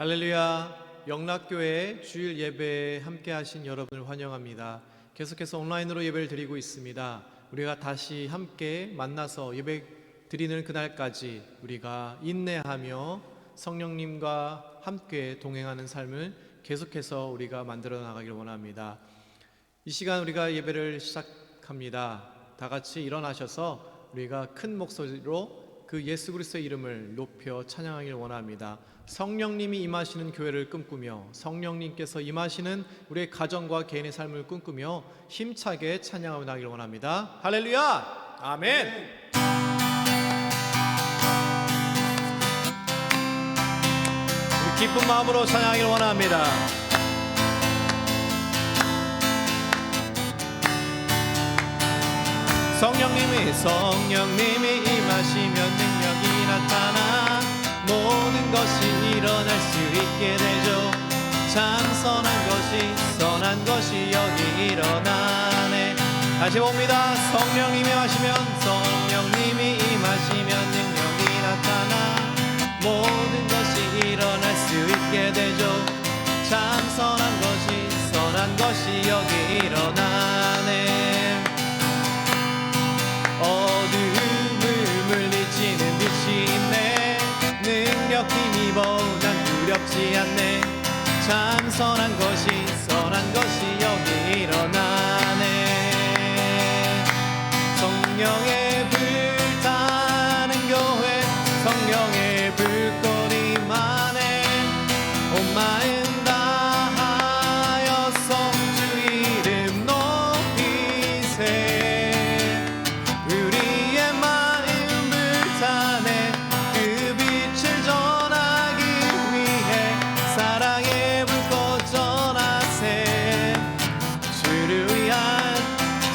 할렐루야. 영락교회 주일 예배에 함께 하신 여러분을 환영합니다. 계속해서 온라인으로 예배를 드리고 있습니다. 우리가 다시 함께 만나서 예배 드리는 그날까지 우리가 인내하며 성령님과 함께 동행하는 삶을 계속해서 우리가 만들어 나가길 원합니다. 이 시간 우리가 예배를 시작합니다. 다 같이 일어나셔서 우리가 큰 목소리로 그 예수 그리스도의 이름을 높여 찬양하길 원합니다. 성령님이 임하시는 교회를 꿈꾸며 성령님께서 임하시는 우리의 가정과 개인의 삶을 꿈꾸며 힘차게 찬양하며 나가길 원합니다. 할렐루야! 아멘! 우리 기쁜 마음으로 찬양하길 원합니다. 성령님이 임하시면 능력이 나타나 모든 것이 일어날 수 있게 되죠. 참 선한 것이 여기 일어나네. 다시 봅니다. 성령님이 임하시면 능력이 나타나 모든 것이 일어날 수 있게 되죠. 참 선한 것이 여기 일어나네. 어둠을 물리치는 빛이 있네. 능력 힘입어 난 두렵지 않네. 참 선한 것이 여기 일어나네. 성령의 불타는 교회 성령의 불꽃이 임하네. 온 마음 다하여서 주 이름 높이세. 우리의 마음 불타네. 그 빛을 전하기 위해 사랑의 불꽃 전하세. 주를 위한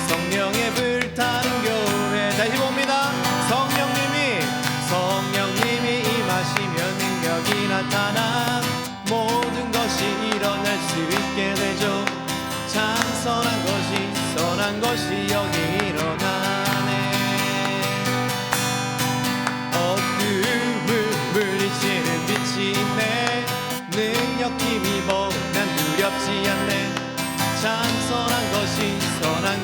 성령의 불타는 교회. 다시 봅니다. 성령님이 임하시면 능력이 나타나 모든 것이 일어날 수 있게 되죠. 참 선한 것이 여기 일어나네. 어둠을 물리치는 빛이 있네. 능력 힘입어 난 두렵지 않네. 참 선한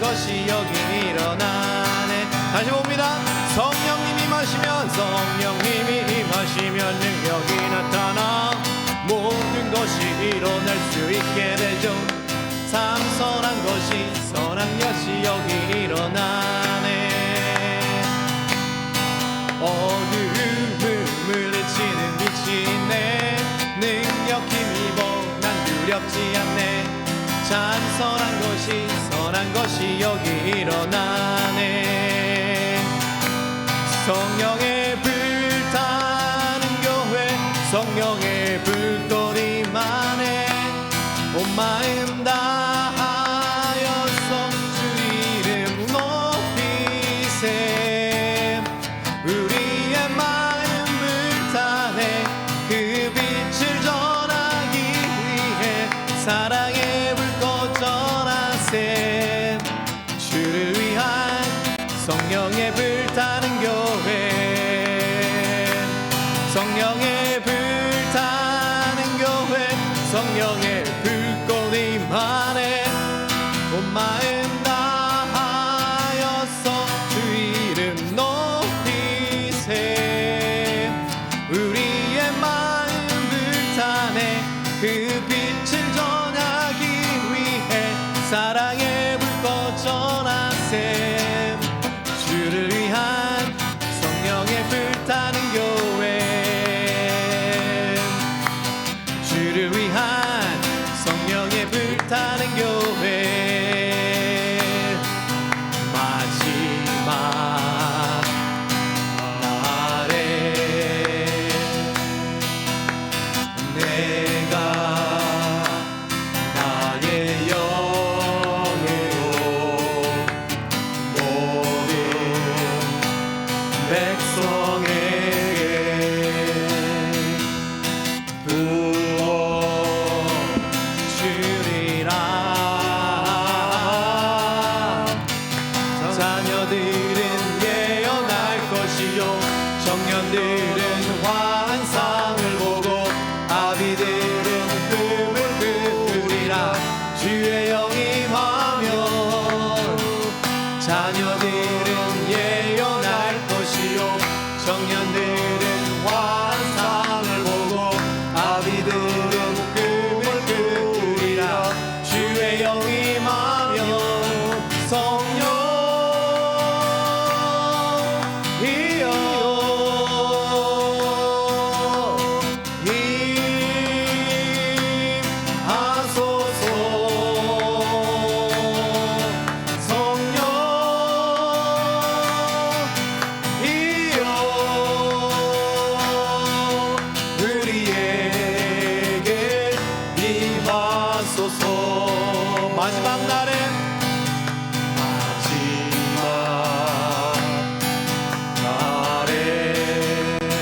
것이 여기 일어나네. 다시 봅니다. 성령님이 임하시면 능력이 나타나 모든 것이 일어날 수 있게 되죠. 참 선한 것이 여기 일어나네. 어둠을 물리치는 빛이 있네. 능력 힘입어 난 두렵지 않네. 참 선한 것이 여기 일어나네. 성령의 불타는 교회 성령의 불꽃 임하네. 온 마음 다하여서 주 이름 높이세. 우리의 마음 불타네. 그 빛을 전하기 위해 사랑의 불꽃 전하세. 주를 위한 성령의 불타는 교회 성령의 불타는 교회 성령의 불꽃 임하네. 온 마음 다하여서 주 이름 높이세. 우리의 마음 불타네. 그 빛을 전하기 위해 사랑의 불꽃 전하세. 주를 위한 성령의 불타는 교회 주를 위한 성령의 불타는 교회. 마지막 날에 내가 나의 영으로 모든 백성에게 부어주리라. 자녀들은 예언할 것이요 청년들은 환상을 보고 아비들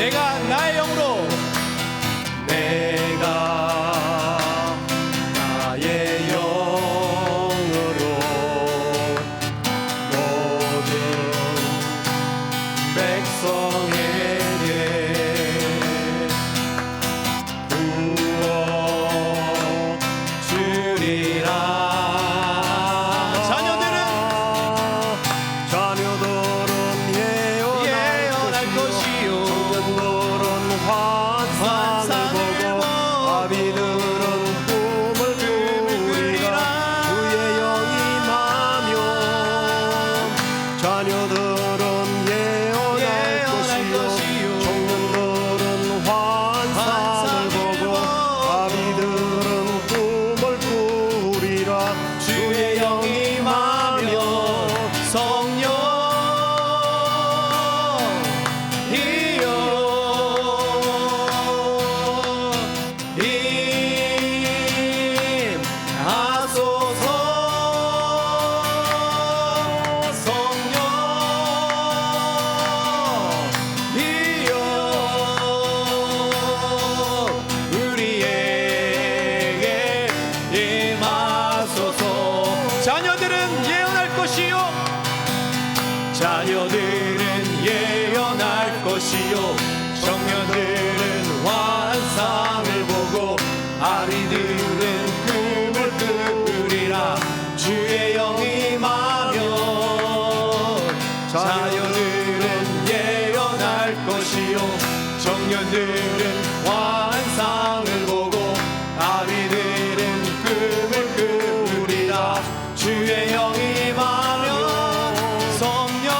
내가 나의 영으로 내가 나의 영으로 모든 백성에게 부어 주리라. 자녀들은 예언할 것이요 청년들은 환상을 보고 아비들은 꿈을 꾸리라. 주의 영이 임하면 자녀들은 예언할 것이요 청년들은 환상을 보고 아비들은 꿈을 꾸리라. 주의 영이 임하면 성령이여 임하소서. 성령이여 우리에게 임하소서. 자녀들은 예언할 것이요 자녀들은 예언할 것이요 청년들은 환상을 보고 아비들은 꿈을 꾸리라. 주의 영이 임하면 자녀들은 예언할 것이요 청년들은 환상을 보고 아비들은 꿈을 꾸리라. 주의 영이 임하면 성령이여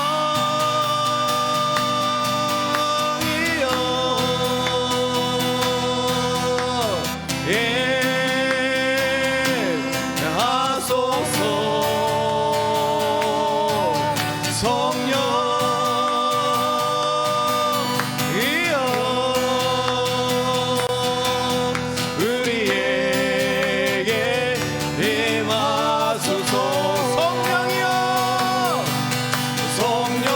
임하소서. 성령이여 우리에게 임하소서. 성령이여 성령이여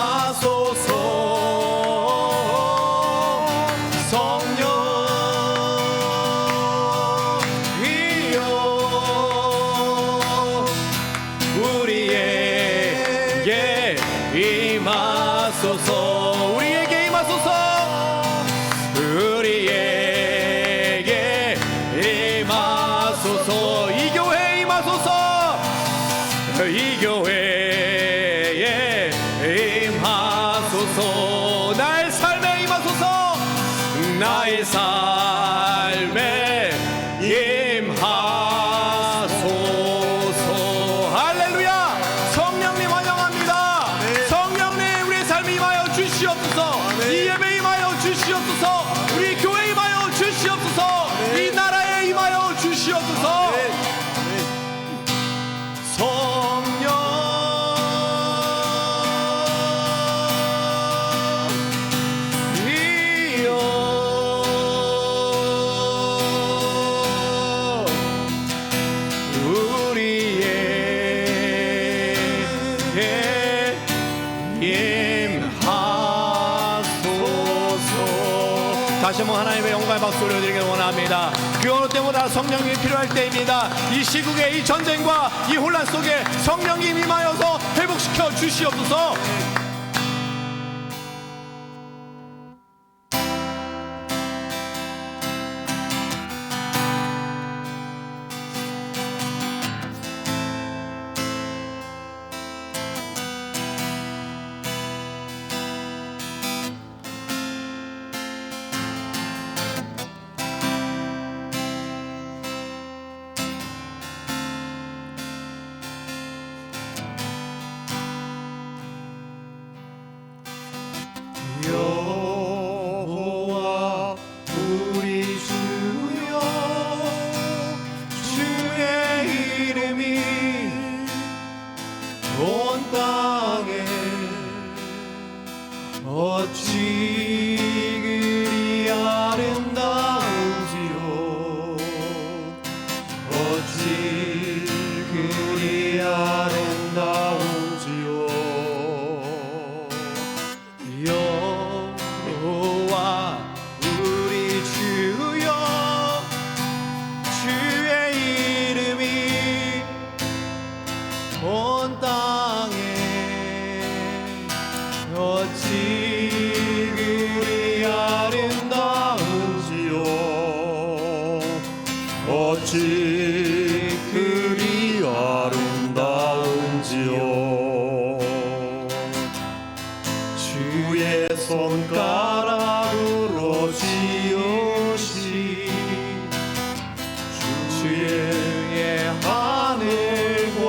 임하소서. 성령이여 우리에게 임하소서. 우리에게 임하소서. 우리에게 임하소서. 이 교회에 임하소서. 이 교회에 임하소서. 나의 삶에 임하소서. 나의 삶에 임하소서. 할렐루야. 성령님 환영합니다. 성령님 우리의 삶에 임하여 주시옵소서. 이 예배에 임하여 주시옵소서. 우리 교회에 임하여 주시옵소서. 이 나라에 임하여 주시옵소서. 다시 한번 하나님의 영광의 박수 올려드리길 원합니다. 그 어느 때보다 성령이 필요할 때입니다. 이 시국의 이 전쟁과 이 혼란 속에 성령이 임하여서 회복시켜 주시옵소서. 어찌 그리 아름다운지요. 주의 손가락으로 지으신 주의 하늘과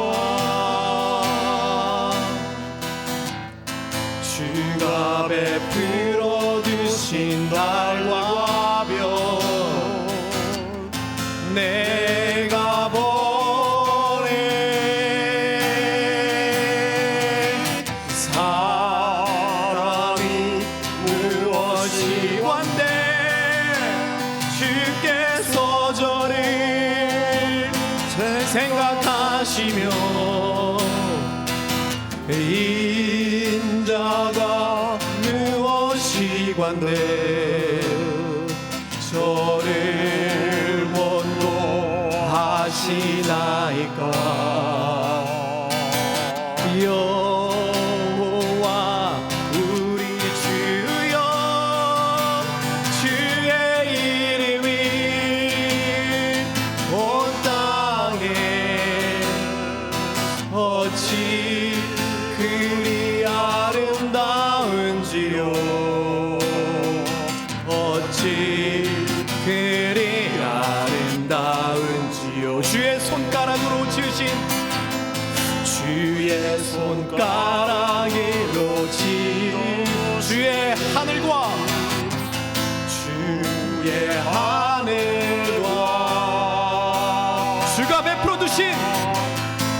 주가 베풀어 주신 달과 별 내가 보내 사람이 무엇이 관대 주께서 저를 생각하시며 인자가 무엇이 관대 저를 원고하시나이까. 여호와 우리 주여 주의 이름이 온 땅에 어찌 그리 아름다운지요. 어찌 그리 아름다운지요. 주의 손가락으로 지으신 주의 손가락으로 지은 주의 하늘과 주의 하늘과 주가 베풀어 두신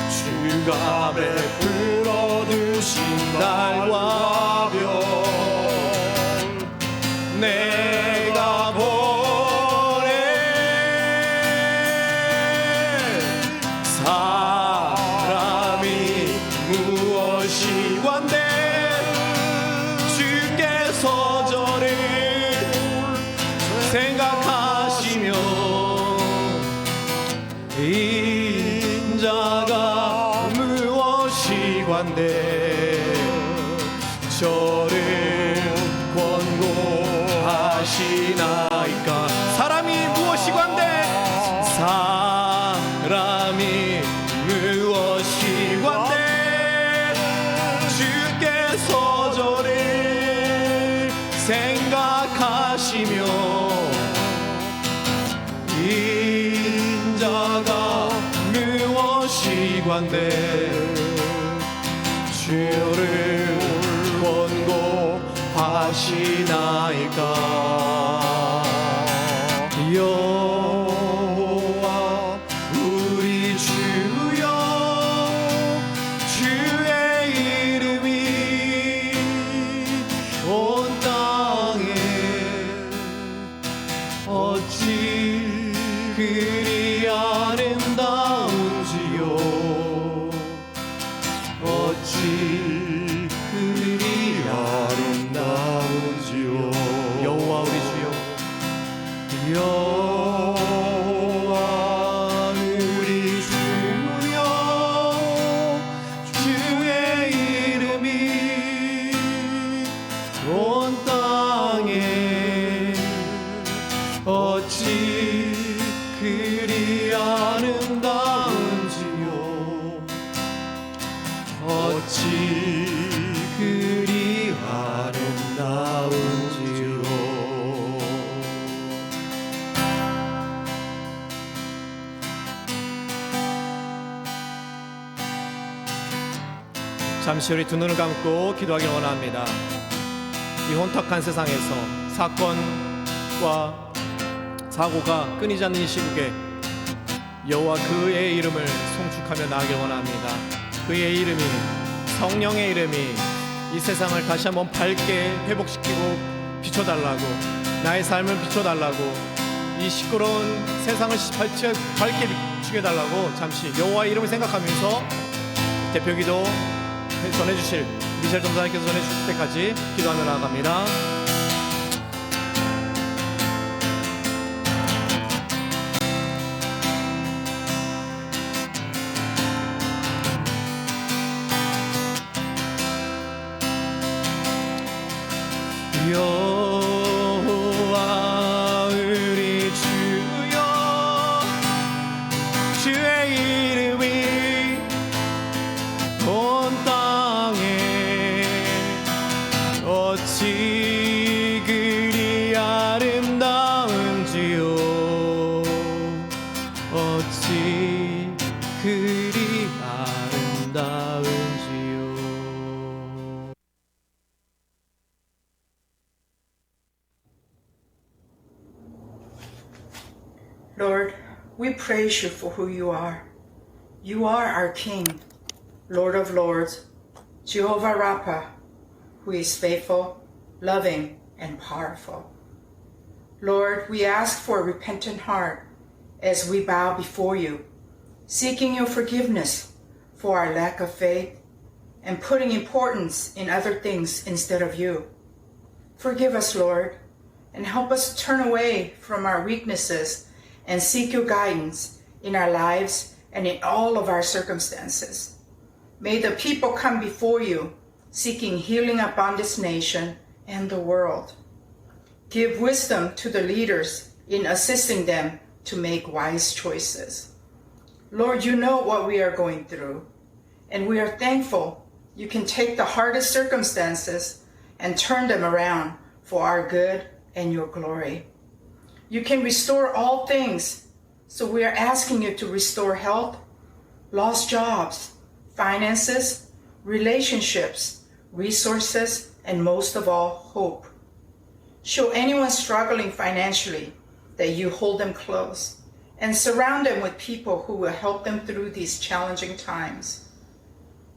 주가 베풀어 두신 달과 별 내가 보내 사람이 무엇이 관대 주께서 저를 생각하시며 인자가 무엇이 관대 저를 권고하시나이까. 사람이 무엇이 관대 사람이 무엇이 관대 주께서 저를 생각하시며 인자가 무엇이 관대 주를 권고하시나이까. 여호와 우리 주여 주의 이름이 온 땅에 어찌 그리 아름다운지요. 어찌 그리 아름다운지요. 여호와 우리 주여 여호와 우리 주여 주의 이름이 온 땅에 어찌 그리 아름다운지요. 어찌 그리 아름다운지요. 잠시 우리 두 눈을 감고 기도하길 원합니다. 이 혼탁한 세상에서 사건과 사고가 끊이지 않는 이 시국에 여호와 그의 이름을 송축하며 나아가길 원합니다. 그의 이름이 성령의 이름이 이 세상을 다시 한번 밝게 회복시키고 비춰달라고 나의 삶을 비춰달라고 이 시끄러운 세상을 밝게 비추게 해달라고 잠시 여호와의 이름을 생각하면서 대표기도 전해주실 미셸 전사님께서 전해주실 때까지 기도하며 나아갑니다. 여호와 우리 주여 어찌 그리 아름다운지요. Lord, we praise you for who you are. You are our King, Lord of Lords, Jehovah Rapha, who is faithful, loving, and powerful. Lord, we ask for a repentant heart as we bow before you, seeking your forgiveness for our lack of faith and putting importance in other things instead of you. Forgive us, Lord, and help us turn away from our weaknesses and seek your guidance in our lives and in all of our circumstances. May the people come before you seeking healing upon this nation and the world. Give wisdom to the leaders in assisting them to make wise choices. Lord, you know what we are going through, and we are thankful you can take the hardest circumstances and turn them around for our good and your glory. You can restore all things, so we are asking you to restore health, lost jobs, finances, relationships, resources, and most of all, hope. Show anyone struggling financially that you hold them close and surround them with people who will help them through these challenging times.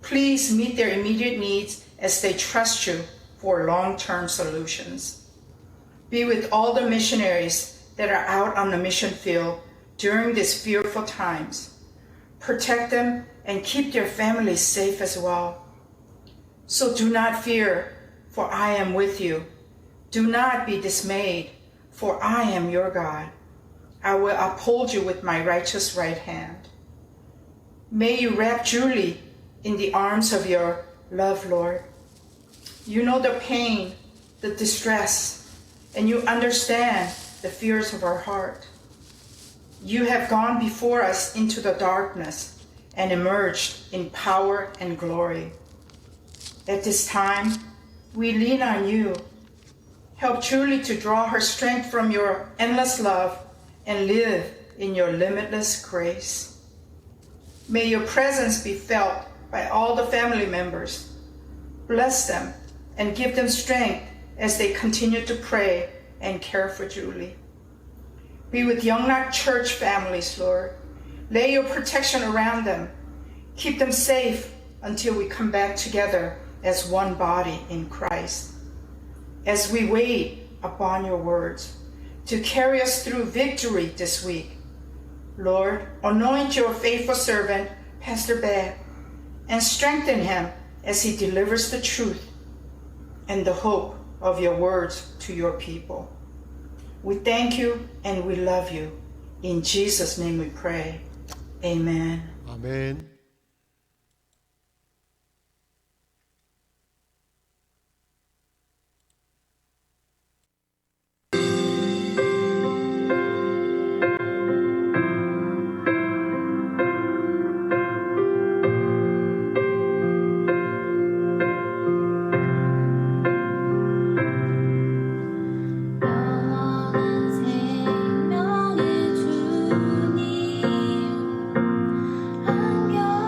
Please meet their immediate needs as they trust you for long-term solutions. Be with all the missionaries that are out on the mission field during these fearful times. Protect them and keep their families safe as well. So do not fear, for I am with you. Do not be dismayed, for I am your God. I will uphold you with my righteous right hand. May you wrap Julie in the arms of your love, Lord. You know the pain, the distress, and you understand the fears of our heart. You have gone before us into the darkness and emerged in power and glory. At this time, we lean on you. Help Julie to draw her strength from your endless love and live in your limitless grace. May your presence be felt by all the family members. Bless them and give them strength as they continue to pray and care for Julie. Be with Youngnak Church families, Lord. Lay your protection around them. Keep them safe until we come back together as one body in Christ. As we wait upon your words to carry us through victory this week, Lord, anoint your faithful servant, Pastor Beck, and strengthen him as he delivers the truth and the hope of your words to your people. We thank you and we love you. In Jesus' name we pray. Amen. 아멘. 영원한 생명의 주님 안겨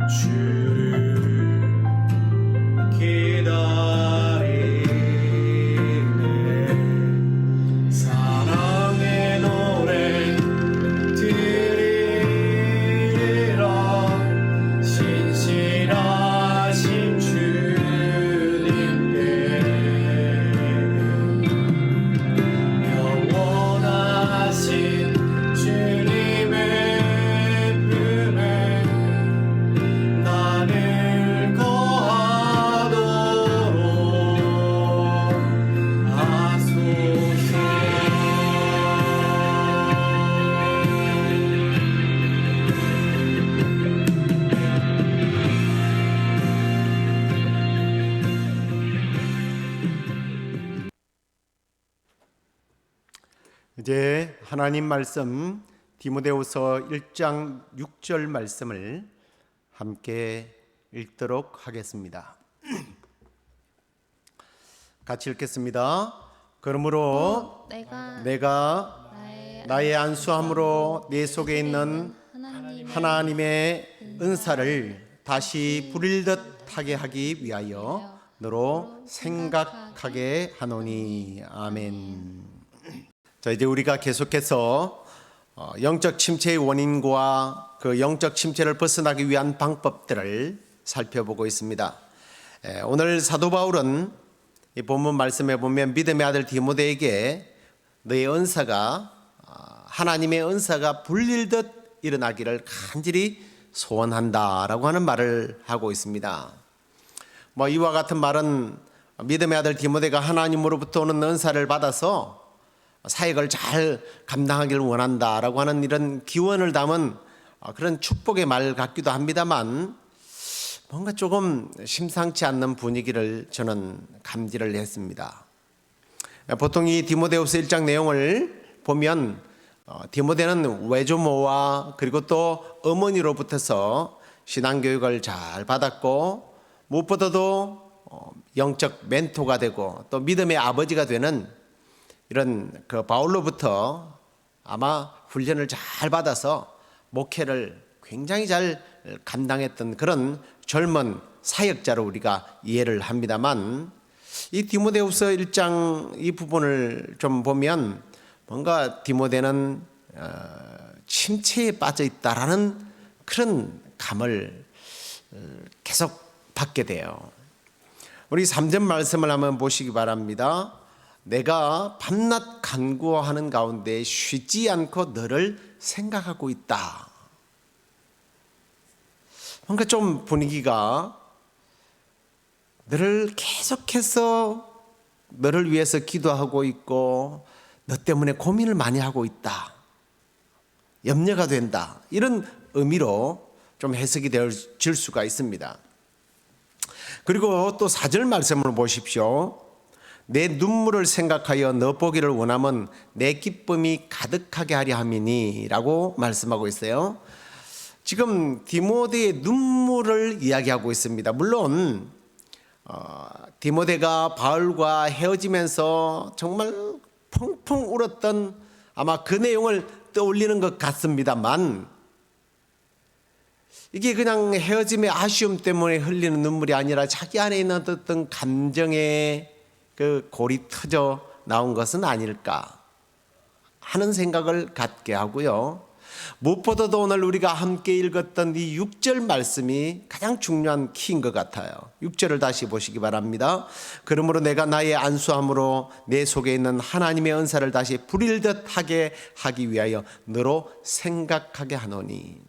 주를 기다리네. 사랑의 노래 드리라. 신실하신 주님께 영원하신 주님의 품에 나를 거하도록 하소서. 이제 하나님 말씀 디모데후서 1장 6절 말씀을 함께 읽도록 하겠습니다. 같이 읽겠습니다. 그러므로 내가 나의 안수함으로 내 속에 있는 하나님의 은사를 다시 부릴 듯 하게 하기 위하여 너로 생각하게 하노니. 아멘. 자, 이제 우리가 계속해서 영적 침체의 원인과 그 영적 침체를 벗어나기 위한 방법들을 살펴보고 있습니다. 오늘 사도 바울은 이 본문 말씀에 보면 믿음의 아들 디모데에게 너의 은사가 하나님의 은사가 불릴 듯 일어나기를 간절히 소원한다라고 하는 말을 하고 있습니다. 이와 같은 말은 믿음의 아들 디모데가 하나님으로부터 오는 은사를 받아서 사역을 잘 감당하기를 원한다라고 하는 이런 기원을 담은 그런 축복의 말 같기도 합니다만 뭔가 조금 심상치 않는 분위기를 저는 감지를 했습니다. 보통 이 디모데후서 1장 내용을 보면 디모데는 외조모와 그리고 또 어머니로부터서 신앙교육을 잘 받았고 무엇보다도 영적 멘토가 되고 또 믿음의 아버지가 되는 이런 그 바울로부터 아마 훈련을 잘 받아서 목회를 굉장히 잘 감당했던 그런 젊은 사역자로 우리가 이해를 합니다만 이 디모데후서 1장 이 부분을 좀 보면 뭔가 디모데는 침체에 빠져 있다라는 그런 감을 계속 받게 돼요. 우리 3절 말씀을 한번 보시기 바랍니다. 내가 밤낮 간구하는 가운데 쉬지 않고 너를 생각하고 있다. 뭔가 좀 분위기가 너를 계속해서 너를 위해서 기도하고 있고 너 때문에 고민을 많이 하고 있다. 염려가 된다. 이런 의미로 좀 해석이 되어질 수가 있습니다. 그리고 또 4절 말씀을 보십시오. 내 눈물을 생각하여 너 보기를 원하면 내 기쁨이 가득하게 하려 함이니 라고 말씀하고 있어요. 지금 디모데의 눈물을 이야기하고 있습니다. 물론 디모데가 바울과 헤어지면서 정말 펑펑 울었던 아마 그 내용을 떠올리는 것 같습니다만 이게 그냥 헤어짐의 아쉬움 때문에 흘리는 눈물이 아니라 자기 안에 있는 어떤 감정의 그 골이 터져 나온 것은 아닐까 하는 생각을 갖게 하고요. 무엇보다도 오늘 우리가 함께 읽었던 이 6절 말씀이 가장 중요한 키인 것 같아요. 6절을 다시 보시기 바랍니다. 그러므로 내가 나의 안수함으로 내 속에 있는 하나님의 은사를 다시 부릴 듯 하게 하기 위하여 너로 생각하게 하노니.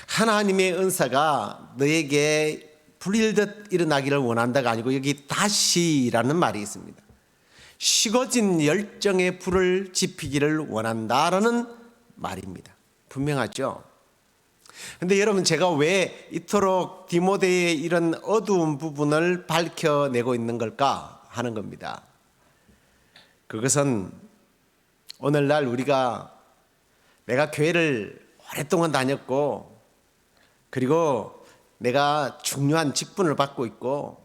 하나님의 은사가 너에게 불일 듯 일어나기를 원한다가 아니고 여기 다시라는 말이 있습니다. 식어진 열정의 불을 지피기를 원한다라는 말입니다. 분명하죠? 그런데 여러분, 제가 왜 이토록 디모데의 이런 어두운 부분을 밝혀내고 있는 걸까 하는 겁니다. 그것은 오늘날 내가 교회를 오랫동안 다녔고 그리고 내가 중요한 직분을 받고 있고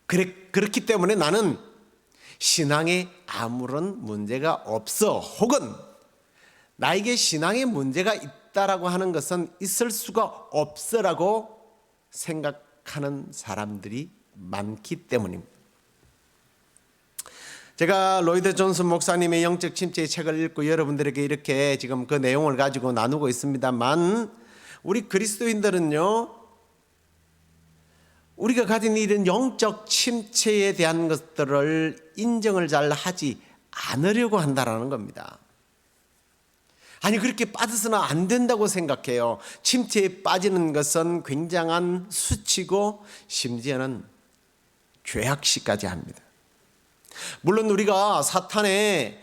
그렇기 때문에 나는 신앙에 아무런 문제가 없어, 혹은 나에게 신앙에 문제가 있다라고 하는 것은 있을 수가 없어라고 생각하는 사람들이 많기 때문입니다. 제가 로이드 존슨 목사님의 영적 침체의 책을 읽고 여러분들에게 이렇게 지금 그 내용을 가지고 나누고 있습니다만, 우리 그리스도인들은요, 우리가 가진 이런 영적 침체에 대한 것들을 인정을 잘 하지 않으려고 한다라는 겁니다. 아니, 그렇게 빠져서는 안 된다고 생각해요. 침체에 빠지는 것은 굉장한 수치고 심지어는 죄악시까지 합니다. 물론 우리가 사탄의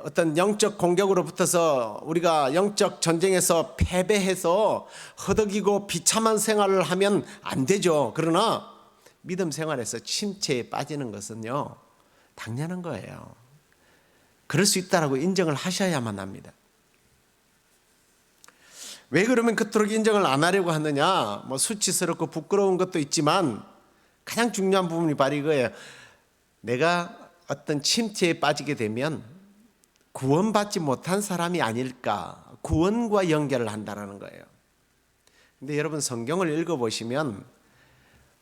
어떤 영적 공격으로 붙어서 우리가 영적 전쟁에서 패배해서 허덕이고 비참한 생활을 하면 안 되죠. 그러나 믿음 생활에서 침체에 빠지는 것은요, 당연한 거예요. 그럴 수 있다라고 인정을 하셔야만 합니다. 왜 그러면 그토록 인정을 안 하려고 하느냐? 뭐 수치스럽고 부끄러운 것도 있지만 가장 중요한 부분이 바로 이거예요. 내가 어떤 침체에 빠지게 되면 구원받지 못한 사람이 아닐까, 구원과 연결을 한다는 거예요. 근데 여러분, 성경을 읽어보시면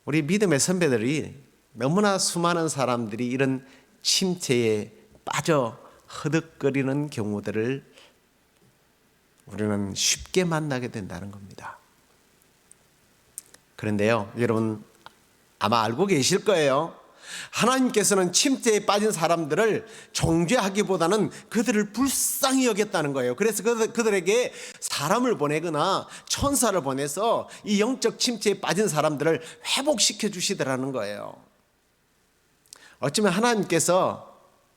우리 믿음의 선배들이 너무나 수많은 사람들이 이런 침체에 빠져 허덕거리는 경우들을 우리는 쉽게 만나게 된다는 겁니다. 그런데요, 여러분 아마 알고 계실 거예요. 하나님께서는 침체에 빠진 사람들을 정죄하기보다는 그들을 불쌍히 여겼다는 거예요. 그래서 그들에게 사람을 보내거나 천사를 보내서 이 영적 침체에 빠진 사람들을 회복시켜 주시더라는 거예요. 어쩌면 하나님께서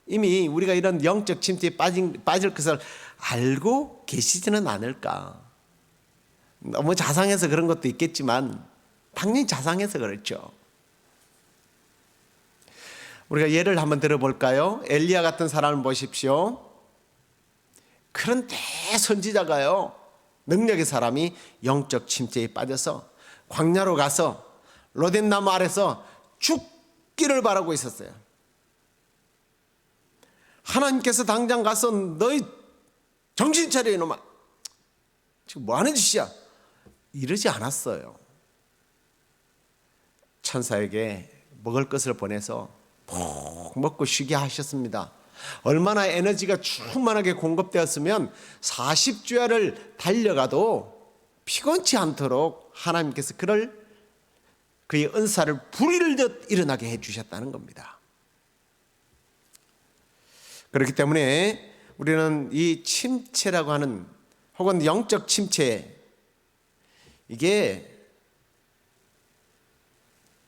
이미 우리가 이런 영적 침체에 빠질 것을 알고 계시지는 않을까. 너무 자상해서 그런 것도 있겠지만 당연히 자상해서 그렇죠. 우리가 예를 한번 들어볼까요? 엘리야 같은 사람을 보십시오. 그런 대선지자가요, 능력의 사람이 영적 침체에 빠져서 광야로 가서 로뎀나무 아래서 죽기를 바라고 있었어요. 하나님께서 당장 가서 너희 정신 차려 이놈아, 지금 뭐 하는 짓이야, 이러지 않았어요. 천사에게 먹을 것을 보내서 푹 먹고 쉬게 하셨습니다. 얼마나 에너지가 충만하게 공급되었으면 40주야를 달려가도 피곤치 않도록 하나님께서 그의 은사를 불일듯 일어나게 해주셨다는 겁니다. 그렇기 때문에 우리는 이 침체라고 하는, 혹은 영적 침체, 이게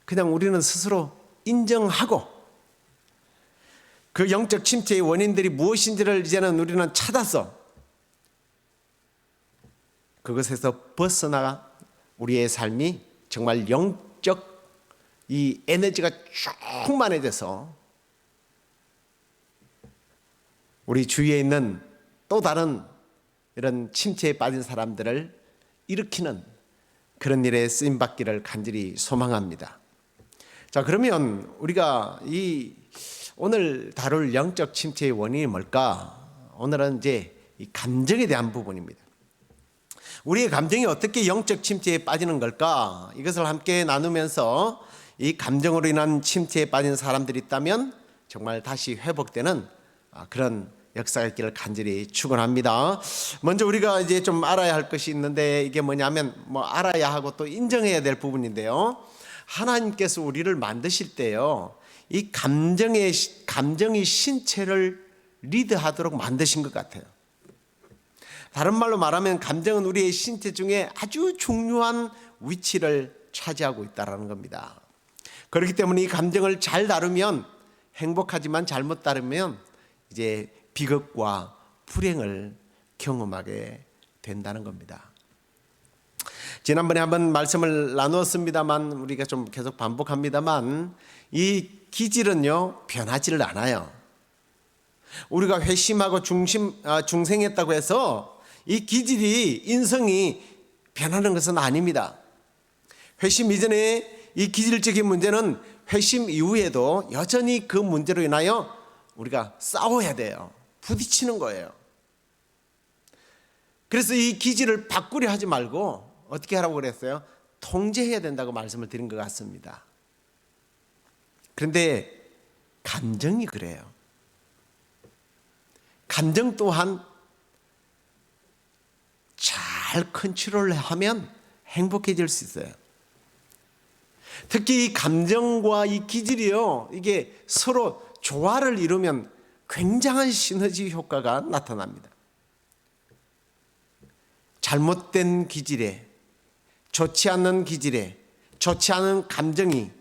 그냥 우리는 스스로 인정하고 그 영적 침체의 원인들이 무엇인지를 이제는 우리는 찾아서 그것에서 벗어나가 우리의 삶이 정말 영적 이 에너지가 충만해져서 우리 주위에 있는 또 다른 이런 침체에 빠진 사람들을 일으키는 그런 일에 쓰임받기를 간절히 소망합니다. 자, 그러면 우리가 오늘 다룰 영적 침체의 원인이 뭘까? 오늘은 이제 이 감정에 대한 부분입니다. 우리의 감정이 어떻게 영적 침체에 빠지는 걸까? 이것을 함께 나누면서 이 감정으로 인한 침체에 빠진 사람들이 있다면 정말 다시 회복되는 그런 역사가 있기를 간절히 축원합니다. 먼저 우리가 이제 좀 알아야 할 것이 있는데, 이게 뭐냐면 알아야 하고 또 인정해야 될 부분인데요. 하나님께서 우리를 만드실 때요, 이 감정이 신체를 리드하도록 만드신 것 같아요. 다른 말로 말하면 감정은 우리의 신체 중에 아주 중요한 위치를 차지하고 있다는 겁니다. 그렇기 때문에 이 감정을 잘 다루면 행복하지만 잘못 다루면 이제 비극과 불행을 경험하게 된다는 겁니다. 지난번에 한번 말씀을 나누었습니다만 우리가 좀 계속 반복합니다만, 이 기질은요 변하지를 않아요. 우리가 회심하고 중생했다고 해서 이 기질이, 인성이 변하는 것은 아닙니다. 회심 이전에 이 기질적인 문제는 회심 이후에도 여전히 그 문제로 인하여 우리가 싸워야 돼요. 부딪히는 거예요. 그래서 이 기질을 바꾸려 하지 말고 어떻게 하라고 그랬어요? 통제해야 된다고 말씀을 드린 것 같습니다. 그런데 감정이 그래요. 감정 또한 잘 컨트롤하면 행복해질 수 있어요. 특히 이 감정과 이 기질이요, 이게 서로 조화를 이루면 굉장한 시너지 효과가 나타납니다. 잘못된 기질에, 좋지 않는 기질에, 좋지 않은 감정이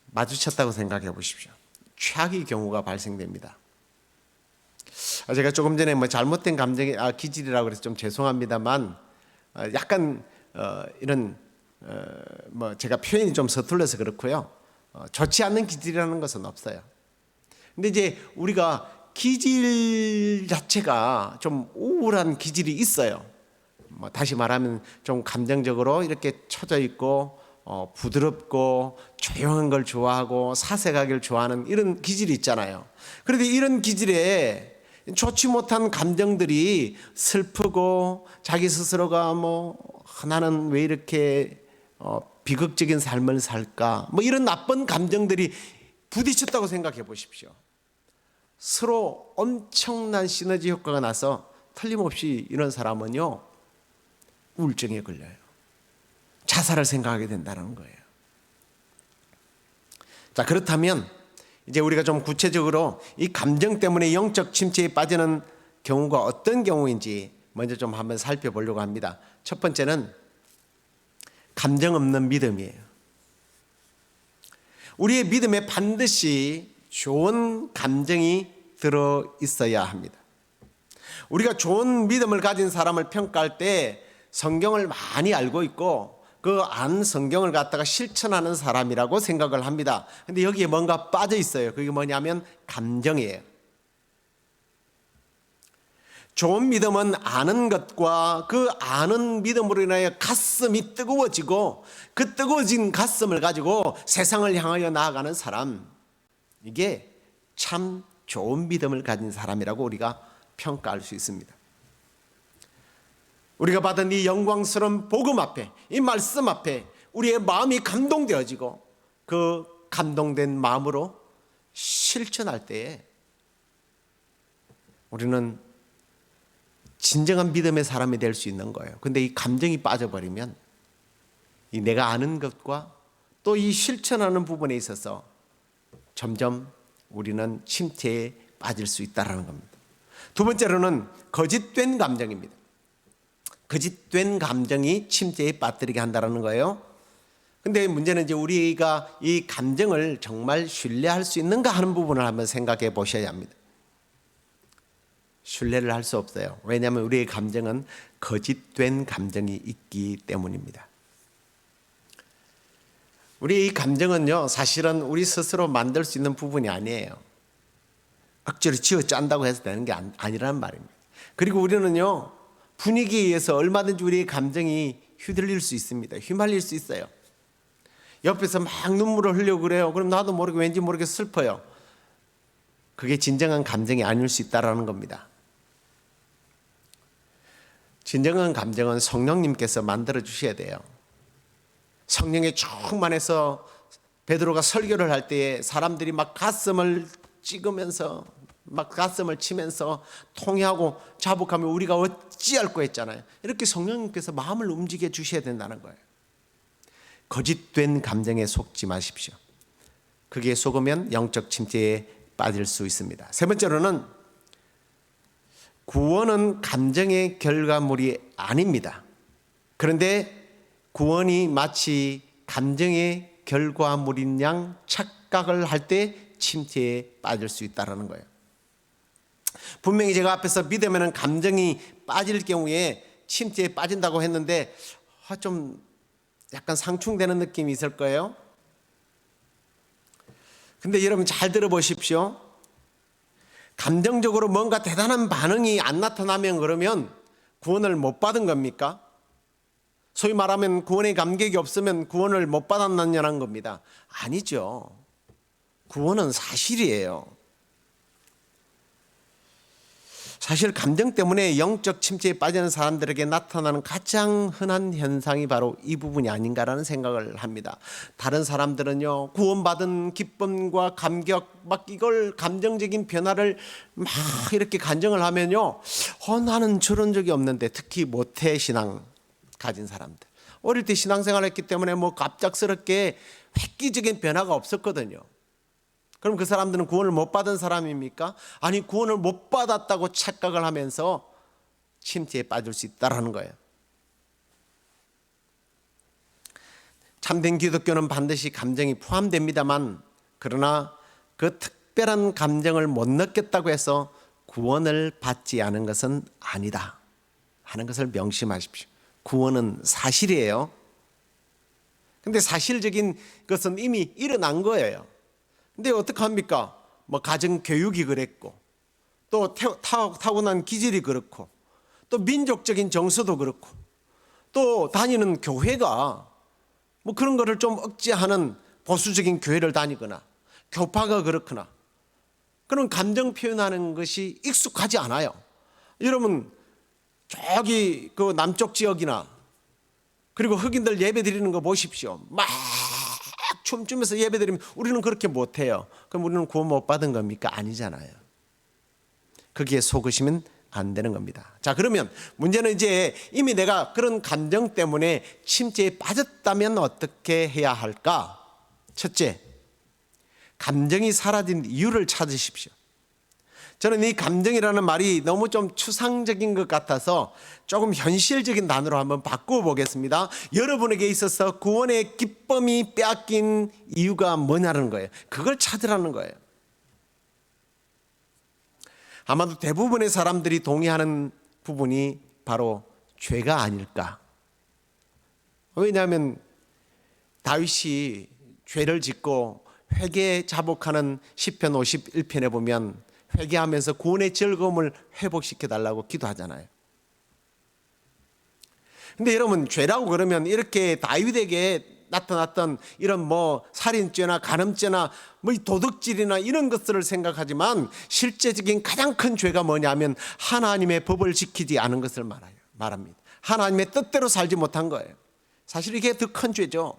마주쳤다고 생각해 보십시오. 최악의 경우가 발생됩니다. 제가 조금 전에 잘못된 감정이 기질이라고 그래서 좀 죄송합니다만 약간 이런 제가 표현이 좀 서툴러서 그렇고요. 좋지 않는 기질이라는 것은 없어요. 근데 이제 우리가 기질 자체가 좀 우울한 기질이 있어요. 다시 말하면 좀 감정적으로 이렇게 처져 있고 부드럽고 조용한 걸 좋아하고 사색하기를 좋아하는 이런 기질이 있잖아요. 그런데 이런 기질에 좋지 못한 감정들이 슬프고 자기 스스로가 나는 왜 이렇게 비극적인 삶을 살까 이런 나쁜 감정들이 부딪혔다고 생각해 보십시오. 서로 엄청난 시너지 효과가 나서 틀림없이 이런 사람은요 우울증에 걸려요. 자살을 생각하게 된다는 거예요. 자, 그렇다면 이제 우리가 좀 구체적으로 이 감정 때문에 영적 침체에 빠지는 경우가 어떤 경우인지 먼저 좀 한번 살펴보려고 합니다. 첫 번째는 감정 없는 믿음이에요. 우리의 믿음에 반드시 좋은 감정이 들어 있어야 합니다. 우리가 좋은 믿음을 가진 사람을 평가할 때 성경을 많이 알고 있고 그 안 성경을 갖다가 실천하는 사람이라고 생각을 합니다. 근데 여기에 뭔가 빠져 있어요. 그게 뭐냐면 감정이에요. 좋은 믿음은 아는 것과 그 아는 믿음으로 인하여 가슴이 뜨거워지고 그 뜨거워진 가슴을 가지고 세상을 향하여 나아가는 사람, 이게 참 좋은 믿음을 가진 사람이라고 우리가 평가할 수 있습니다. 우리가 받은 이 영광스러운 복음 앞에, 이 말씀 앞에 우리의 마음이 감동되어지고 그 감동된 마음으로 실천할 때에 우리는 진정한 믿음의 사람이 될 수 있는 거예요. 근데 이 감정이 빠져버리면 이 내가 아는 것과 또 이 실천하는 부분에 있어서 점점 우리는 침체에 빠질 수 있다는 겁니다. 두 번째로는 거짓된 감정입니다. 거짓된 감정이 침체에 빠뜨리게 한다는 거예요. 근데 문제는 이제 우리가 이 감정을 정말 신뢰할 수 있는가 하는 부분을 한번 생각해 보셔야 합니다. 신뢰를 할 수 없어요. 왜냐하면 우리의 감정은 거짓된 감정이 있기 때문입니다. 우리 이 감정은요, 사실은 우리 스스로 만들 수 있는 부분이 아니에요. 억지로 지어 짠다고 해서 되는 게 아니라는 말입니다. 그리고 우리는요, 분위기에 의해서 얼마든지 우리의 감정이 휘둘릴 수 있습니다. 휘말릴 수 있어요. 옆에서 막 눈물을 흘리고 그래요. 그럼 나도 모르게 왠지 모르게 슬퍼요. 그게 진정한 감정이 아닐 수 있다는 겁니다. 진정한 감정은 성령님께서 만들어 주셔야 돼요. 성령에 충만해서 베드로가 설교를 할 때에 사람들이 막 가슴을 찍으면서 막 가슴을 치면서 통회하고 자복하면 우리가 어찌할꼬 했잖아요. 이렇게 성령님께서 마음을 움직여 주셔야 된다는 거예요. 거짓된 감정에 속지 마십시오. 그게 속으면 영적 침체에 빠질 수 있습니다. 세 번째로는 구원은 감정의 결과물이 아닙니다. 그런데 구원이 마치 감정의 결과물인 양 착각을 할 때 침체에 빠질 수 있다는 거예요. 분명히 제가 앞에서 믿으면 감정이 빠질 경우에 침체에 빠진다고 했는데 좀 약간 상충되는 느낌이 있을 거예요. 근데 여러분 잘 들어보십시오. 감정적으로 뭔가 대단한 반응이 안 나타나면 그러면 구원을 못 받은 겁니까? 소위 말하면 구원의 감격이 없으면 구원을 못 받았느냐는 겁니다. 아니죠. 구원은 사실이에요. 사실 감정 때문에 영적 침체에 빠지는 사람들에게 나타나는 가장 흔한 현상이 바로 이 부분이 아닌가라는 생각을 합니다. 다른 사람들은요, 구원받은 기쁨과 감격, 막 이걸 감정적인 변화를 막 이렇게 간증을 하면요, 나는 저런 적이 없는데, 특히 모태 신앙 가진 사람들, 어릴 때 신앙생활을 했기 때문에 뭐 갑작스럽게 획기적인 변화가 없었거든요. 그럼 그 사람들은 구원을 못 받은 사람입니까? 아니, 구원을 못 받았다고 착각을 하면서 침체에 빠질 수 있다는 거예요. 참된 기독교는 반드시 감정이 포함됩니다만, 그러나 그 특별한 감정을 못 느꼈다고 해서 구원을 받지 않은 것은 아니다 하는 것을 명심하십시오. 구원은 사실이에요. 근데 사실적인 것은 이미 일어난 거예요. 근데 어떡합니까? 뭐 가정 교육이 그랬고, 또 타고난 기질이 그렇고, 또 민족적인 정서도 그렇고, 또 다니는 교회가 뭐 그런 거를 좀 억제하는 보수적인 교회를 다니거나 교파가 그렇거나, 그런 감정 표현하는 것이 익숙하지 않아요. 여러분, 저기 그 남쪽 지역이나 그리고 흑인들 예배 드리는 거 보십시오. 막 춤추면서 예배 드리면 우리는 그렇게 못해요. 그럼 우리는 구원 못 받은 겁니까? 아니잖아요. 거기에 속으시면 안 되는 겁니다. 자, 그러면 문제는 이제 이미 내가 그런 감정 때문에 침체에 빠졌다면 어떻게 해야 할까? 첫째, 감정이 사라진 이유를 찾으십시오. 저는 이 감정이라는 말이 너무 좀 추상적인 것 같아서 조금 현실적인 단어로 한번 바꾸어 보겠습니다. 여러분에게 있어서 구원의 기쁨이 빼앗긴 이유가 뭐냐는 거예요. 그걸 찾으라는 거예요. 아마도 대부분의 사람들이 동의하는 부분이 바로 죄가 아닐까. 왜냐하면 다윗이 죄를 짓고 회개 자복하는 시편 51편에 보면 회개하면서 구원의 즐거움을 회복시켜달라고 기도하잖아요. 근데 여러분, 죄라고 그러면 이렇게 다윗에게 나타났던 이런 뭐 살인죄나 간음죄나 뭐 도둑질이나 이런 것들을 생각하지만, 실제적인 가장 큰 죄가 뭐냐면 하나님의 법을 지키지 않은 것을 말합니다. 하나님의 뜻대로 살지 못한 거예요. 사실 이게 더 큰 죄죠.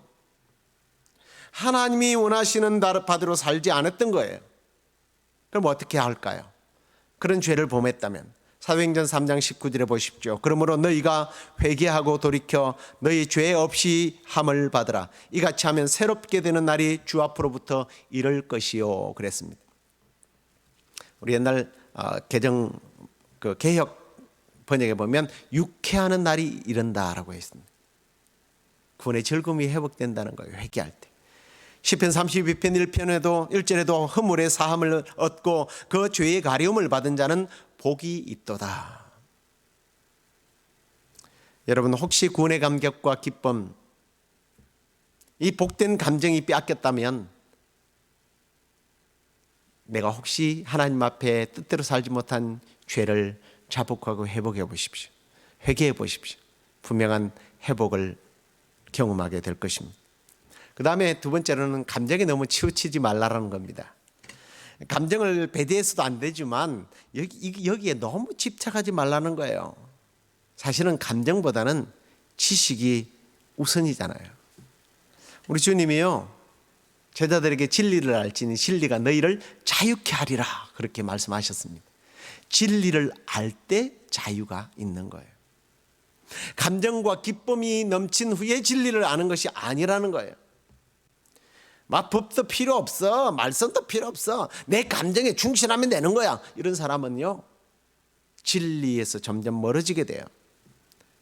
하나님이 원하시는 바대로 살지 않았던 거예요. 그럼 어떻게 할까요? 그런 죄를 범했다면 사도행전 3장 19절에 보십시오. 그러므로 너희가 회개하고 돌이켜 너희 죄 없이 함을 받으라. 이같이 하면 새롭게 되는 날이 주 앞으로부터 이를 것이요, 그랬습니다. 우리 옛날 개정 개혁 번역에 보면 유쾌하는 날이 이른다라고 했습니다. 구원의 즐거움이 회복된다는 거예요, 회개할 때. 시편 32편 1편에도 1절에도 허물의 사함을 얻고 그 죄의 가려움을 받은 자는 복이 있도다. 여러분, 혹시 구원의 감격과 기쁨, 이 복된 감정이 빼앗겼다면 내가 혹시 하나님 앞에 뜻대로 살지 못한 죄를 자복하고 회복해 보십시오. 회개해 보십시오. 분명한 회복을 경험하게 될 것입니다. 그 다음에 두 번째로는 감정에 너무 치우치지 말라라는 겁니다. 감정을 배제해서도 안 되지만 여기에 너무 집착하지 말라는 거예요. 사실은 감정보다는 지식이 우선이잖아요. 우리 주님이요, 제자들에게 진리를 알지니 진리가 너희를 자유케 하리라, 그렇게 말씀하셨습니다. 진리를 알 때 자유가 있는 거예요. 감정과 기쁨이 넘친 후에 진리를 아는 것이 아니라는 거예요. 막 법도 필요 없어, 말씀도 필요 없어, 내 감정에 충실하면 되는 거야, 이런 사람은요 진리에서 점점 멀어지게 돼요.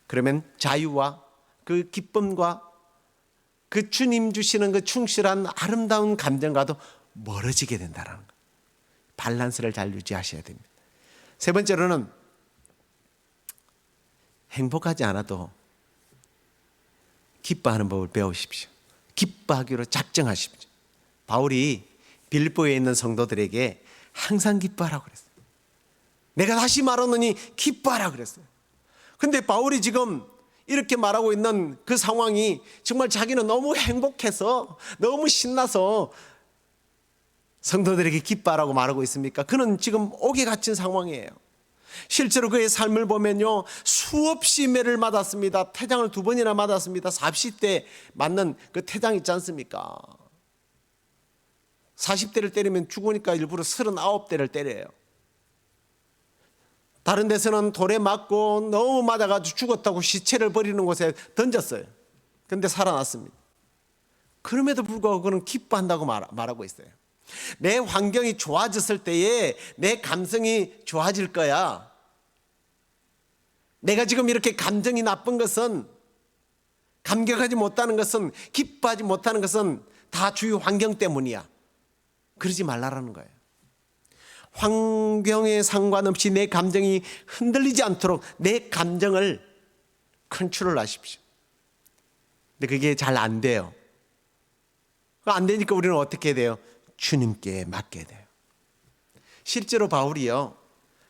그러면 자유와 그 기쁨과 그 주님 주시는 그 충실한 아름다운 감정과도 멀어지게 된다는 거예요. 밸런스를 잘 유지하셔야 됩니다. 세 번째로는 행복하지 않아도 기뻐하는 법을 배우십시오. 기뻐하기로 작정하십시오. 바울이 빌립보에 있는 성도들에게 항상 기뻐하라고 그랬어요. 내가 다시 말하노니 기뻐하라 그랬어요. 근데 바울이 지금 이렇게 말하고 있는 그 상황이 정말 자기는 너무 행복해서 너무 신나서 성도들에게 기뻐하라고 말하고 있습니까? 그는 지금 옥에 갇힌 상황이에요. 실제로 그의 삶을 보면요, 수없이 매를 맞았습니다. 태장을 2번이나 맞았습니다. 40대 맞는 그 태장 있지 않습니까? 40대를 때리면 죽으니까 일부러 39대를 때려요. 다른 데서는 돌에 맞고 너무 맞아가지고 죽었다고 시체를 버리는 곳에 던졌어요. 그런데 살아났습니다. 그럼에도 불구하고 그는 기뻐한다고 말하고 있어요. 내 환경이 좋아졌을 때에 내 감성이 좋아질 거야. 내가 지금 이렇게 감정이 나쁜 것은, 감격하지 못하는 것은, 기뻐하지 못하는 것은 다 주위 환경 때문이야. 그러지 말라라는 거예요. 환경에 상관없이 내 감정이 흔들리지 않도록 내 감정을 컨트롤 하십시오. 근데 그게 잘 안 돼요. 안 되니까 우리는 어떻게 해야 돼요? 주님께 맡겨야 돼요. 실제로 바울이요,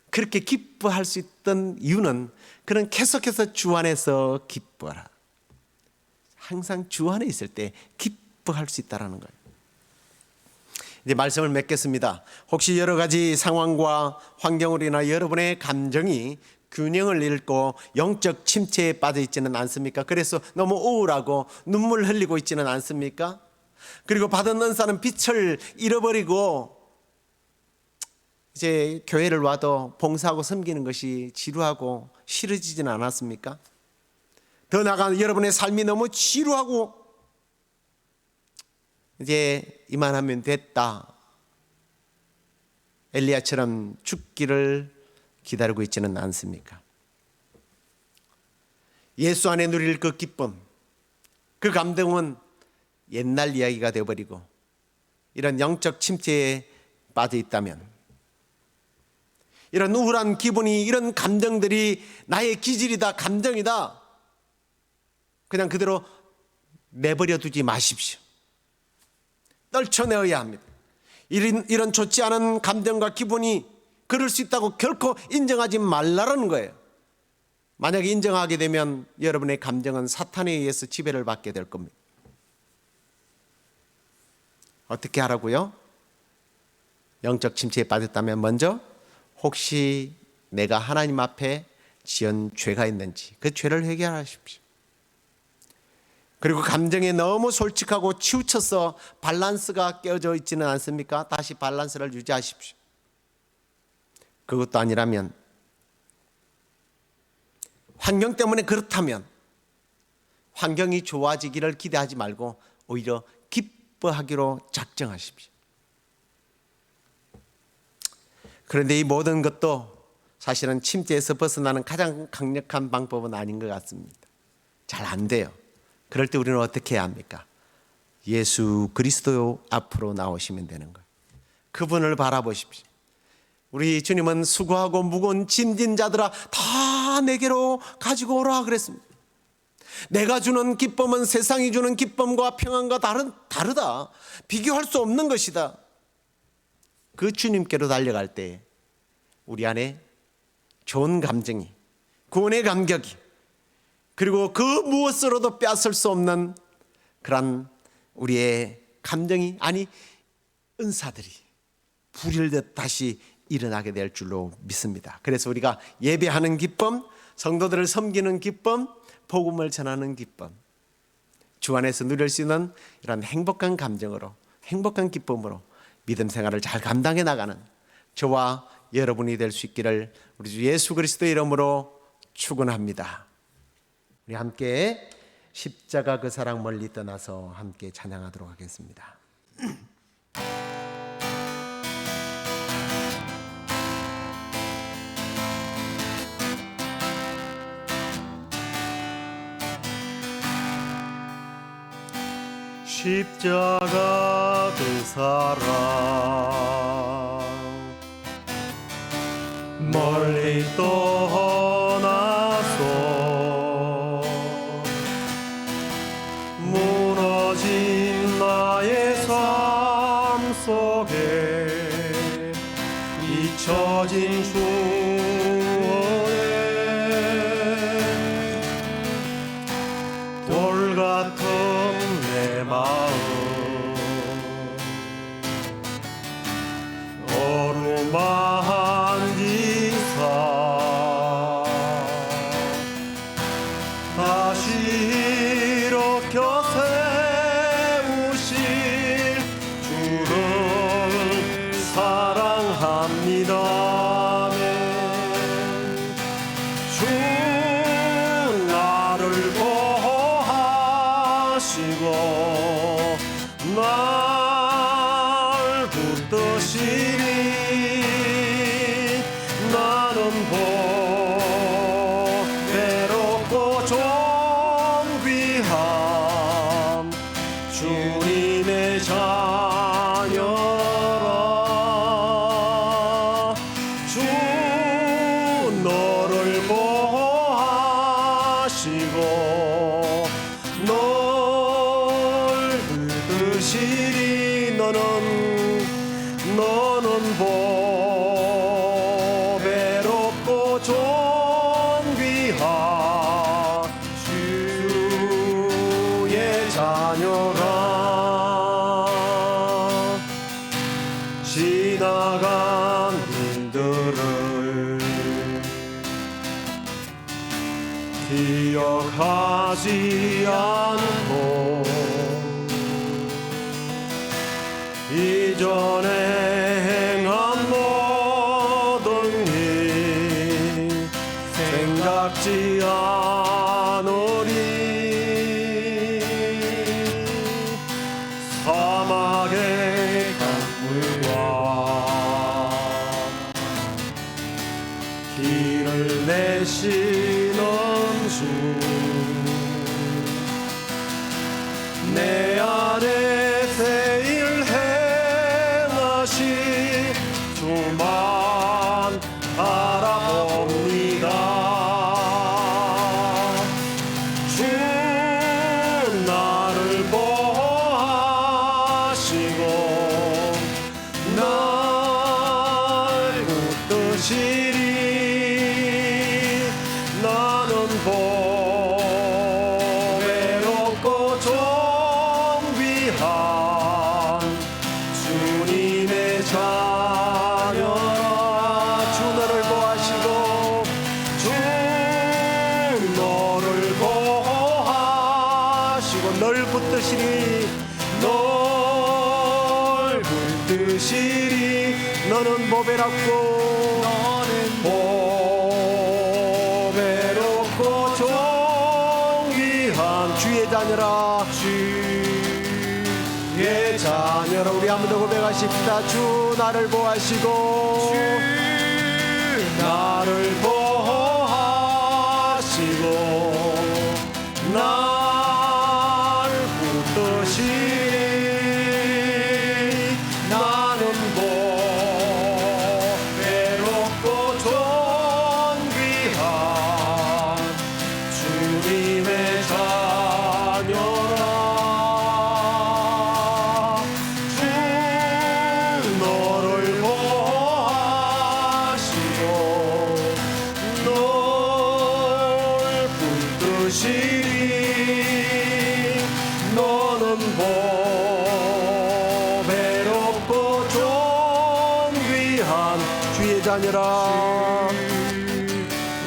그렇게 기뻐할 수 있던 이유는 그는 계속해서 주 안에서 기뻐하라. 항상 주 안에 있을 때 기뻐할 수 있다는 거예요. 이제 말씀을 맺겠습니다. 혹시 여러 가지 상황과 환경으로 인하 여러분의 감정이 균형을 잃고 영적 침체에 빠져 있지는 않습니까? 그래서 너무 우울하고 눈물 흘리고 있지는 않습니까? 그리고 받은 은사는 빛을 잃어버리고 이제 교회를 와도 봉사하고 섬기는 것이 지루하고 싫어지지는 않았습니까? 더 나아가 여러분의 삶이 너무 지루하고 이제 이만하면 됐다, 엘리야처럼 죽기를 기다리고 있지는 않습니까? 예수 안에 누릴 그 기쁨, 그 감동은 옛날 이야기가 되어버리고 이런 영적 침체에 빠져 있다면, 이런 우울한 기분이, 이런 감정들이 나의 기질이다, 감정이다, 그냥 그대로 내버려 두지 마십시오. 떨쳐내어야 합니다. 이런 좋지 않은 감정과 기분이 그럴 수 있다고 결코 인정하지 말라는 거예요. 만약에 인정하게 되면 여러분의 감정은 사탄에 의해서 지배를 받게 될 겁니다. 어떻게 하라고요? 영적 침체에 빠졌다면 먼저 혹시 내가 하나님 앞에 지은 죄가 있는지 그 죄를 회개하십시오. 그리고 감정에 너무 솔직하고 치우쳐서 밸런스가 깨어져 있지는 않습니까? 다시 밸런스를 유지하십시오. 그것도 아니라면, 환경 때문에 그렇다면 환경이 좋아지기를 기대하지 말고 오히려 기뻐하기로 작정하십시오. 그런데 이 모든 것도 사실은 침체에서 벗어나는 가장 강력한 방법은 아닌 것 같습니다. 잘 안 돼요. 그럴 때 우리는 어떻게 해야 합니까? 예수 그리스도 앞으로 나오시면 되는 거예요. 그분을 바라보십시오. 우리 주님은 수고하고 무거운 짐진 자들아 다 내게로 가지고 오라 그랬습니다. 내가 주는 기쁨은 세상이 주는 기쁨과 평안과 다르다. 비교할 수 없는 것이다. 그 주님께로 달려갈 때 우리 안에 좋은 감정이, 구원의 감격이, 그리고 그 무엇으로도 빼앗을 수 없는 그런 우리의 감정이, 아니 은사들이 불일듯 다시 일어나게 될 줄로 믿습니다. 그래서 우리가 예배하는 기쁨, 성도들을 섬기는 기쁨, 복음을 전하는 기쁨, 주 안에서 누릴 수 있는 이런 행복한 감정으로, 행복한 기쁨으로 믿음 생활을 잘 감당해 나가는 저와 여러분이 될 수 있기를 우리 주 예수 그리스도의 이름으로 축원합니다. 우리 함께 십자가 그 사랑 멀리 떠나서 함께 찬양하도록 하겠습니다. 십자가 그 사랑 멀리 떠나서 무너진 나의 삶 속에 잊혀진 추억에 돌 같은 내 마음 어루만지사 일으켜 세우신 주를 사랑합니다. 주 나를 보호하시고 날 붙드시니 나는 보배롭고 존귀한 주님의 자녀라. 주 너를 보호하시고 널 붙드시니 너는 보배롭고 존귀한 주의 자녀라. 지나간 일들을 기억하지 않고 이전에 행한 모든 일 생각지 않으리. 사막의 강물과 길을 내시는 주 내 안에 새 일 행하시 주만 바라봅니다. 주 나를 보호하시고 날 붙드시리. 나는 보배롭고 존귀한 주님의 자녀라. 주 너를 보호하시고 주 너를 보호하시고 널 붙드시리. 널 붙드시리. 너는 보배롭고 존귀한 주의 자녀라. 주의 자녀라. 우리 한번 더 고백하십시다. 주 나를 보호하시고 나를 보호하시고 날 붙드시니 나는 보배롭고 존귀한 주님의 자녀라. 주 너를 보호하시고 널 붙드시니 너는 보배롭고 존귀한 주의 자녀라.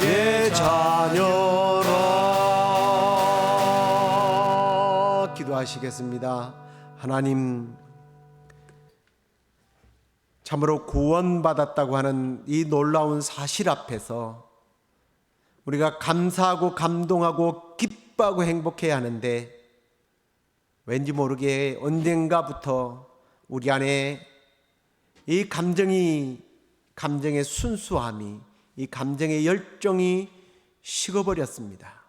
주의 자녀라. 기도하시겠습니다. 하나님, 참으로 구원받았다고 하는 이 놀라운 사실 앞에서 우리가 감사하고 감동하고 기뻐하고 행복해야 하는데 왠지 모르게 언젠가부터 우리 안에 이 감정의 순수함이, 이 감정의 열정이 식어버렸습니다.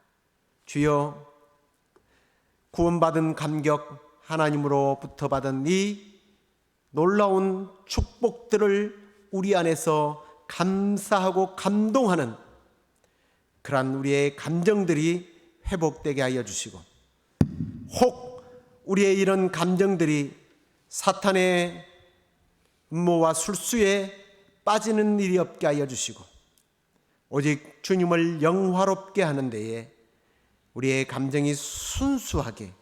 주여, 구원받은 감격, 하나님으로부터 받은 이 놀라운 축복들을 우리 안에서 감사하고 감동하는 그러한 우리의 감정들이 회복되게 하여 주시고, 혹 우리의 이런 감정들이 사탄의 음모와 술수에 빠지는 일이 없게 하여 주시고, 오직 주님을 영화롭게 하는 데에 우리의 감정이 순수하게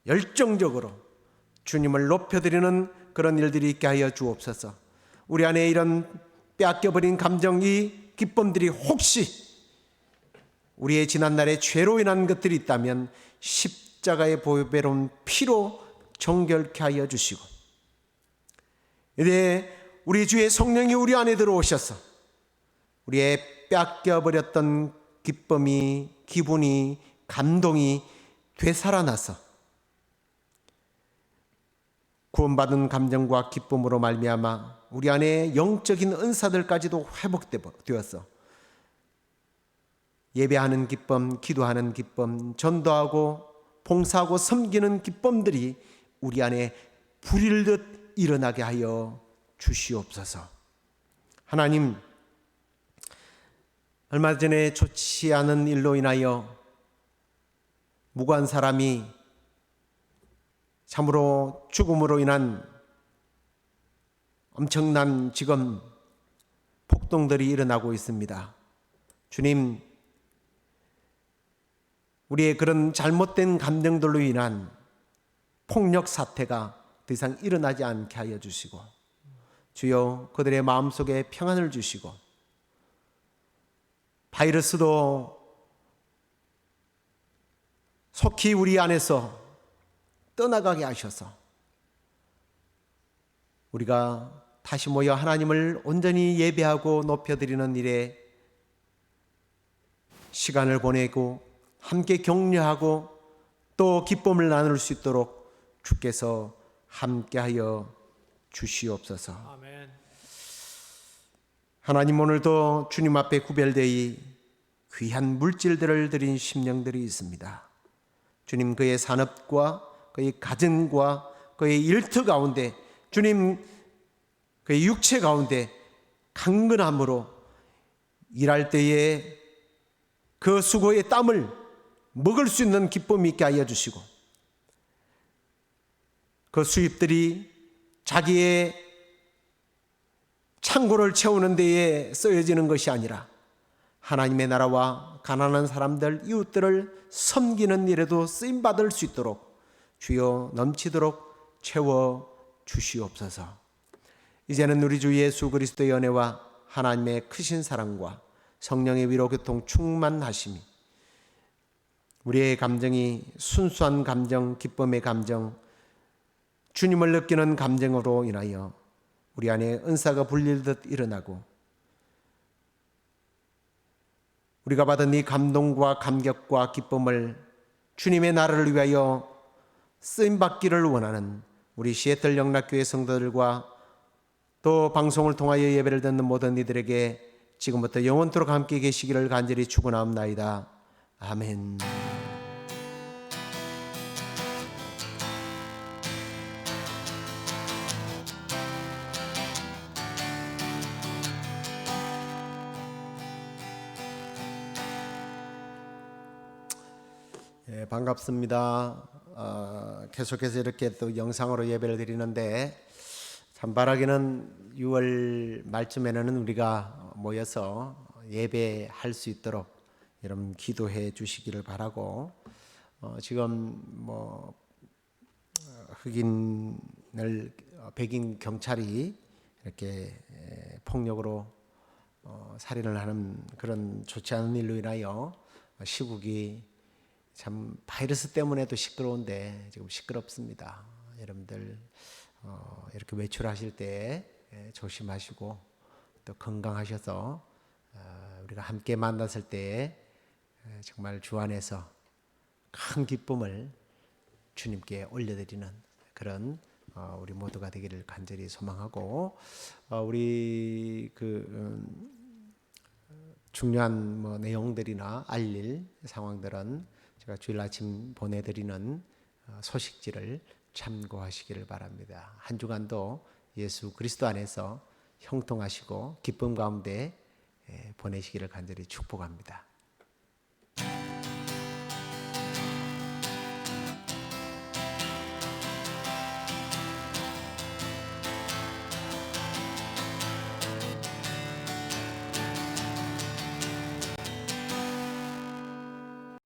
열정적으로 주님을 높여드리는 그런 일들이 있게 하여 주옵소서. 우리 안에 이런 빼앗겨버린 감정이, 기쁨들이 혹시 우리의 지난날의 죄로 인한 것들이 있다면 십자가의 보배로운 피로 정결케 하여 주시고, 이제 우리 주의 성령이 우리 안에 들어오셔서 우리의 뺏겨버렸던 기쁨이, 기분이, 감동이 되살아나서 구원받은 감정과 기쁨으로 말미암아 우리 안에 영적인 은사들까지도 회복되었어 예배하는 기쁨, 기도하는 기쁨, 전도하고 봉사하고 섬기는 기쁨들이 우리 안에 불일 듯 일어나게 하여 주시옵소서. 하나님, 얼마 전에 좋지 않은 일로 인하여 무고한 사람이 참으로 죽음으로 인한 엄청난 지금 폭동들이 일어나고 있습니다. 주님, 우리의 그런 잘못된 감정들로 인한 폭력 사태가 더 이상 일어나지 않게 하여 주시고, 주여 그들의 마음속에 평안을 주시고, 바이러스도 속히 우리 안에서 떠나가게 하셔서 우리가 다시 모여 하나님을 온전히 예배하고 높여드리는 일에 시간을 보내고 함께 격려하고 또 기쁨을 나눌 수 있도록 주께서 함께하여 주시옵소서. 아멘. 하나님, 오늘도 주님 앞에 구별되이 귀한 물질들을 드린 심령들이 있습니다. 주님, 그의 산업과 그의 가정과 그의 일터 가운데, 주님 그의 육체 가운데 강건함으로 일할 때에 그 수고의 땀을 먹을 수 있는 기쁨이 있게 하여 주시고, 그 수입들이 자기의 창고를 채우는 데에 쓰여지는 것이 아니라 하나님의 나라와 가난한 사람들, 이웃들을 섬기는 일에도 쓰임받을 수 있도록 주여 넘치도록 채워 주시옵소서. 이제는 우리 주 예수 그리스도의 은혜와 하나님의 크신 사랑과 성령의 위로 교통 충만하심이, 우리의 감정이 순수한 감정, 기쁨의 감정, 주님을 느끼는 감정으로 인하여 우리 안에 은사가 불릴듯 일어나고, 우리가 받은 이 감동과 감격과 기쁨을 주님의 나라를 위하여 쓰임받기를 원하는 우리 시애틀 영락교회 성도들과 또 방송을 통하여 예배를 듣는 모든 이들에게 지금부터 영원토록 함께 계시기를 간절히 축원하옵나이다. 아멘. 예, 반갑습니다. 계속해서 이렇게 또 영상으로 예배를 드리는데, 참 바라기는 6월 말쯤에는 우리가 모여서 예배할 수 있도록 여러분 기도해 주시기를 바라고, 지금 흑인을 백인 경찰이 이렇게 폭력으로 살인을 하는 그런 좋지 않은 일로 인하여 시국이 참 바이러스 때문에도 시끄러운데 지금 시끄럽습니다. 여러분들 이렇게 외출하실 때 조심하시고 또 건강하셔서 우리가 함께 만났을 때 정말 주 안에서 큰 기쁨을 주님께 올려드리는 그런 우리 모두가 되기를 간절히 소망하고, 우리 중요한 내용들이나 알릴 상황들은 제가 주일 아침 보내드리는 소식지를 참고하시기를 바랍니다. 한 주간도 예수 그리스도 안에서 형통하시고 기쁨 가운데 보내시기를 간절히 축복합니다.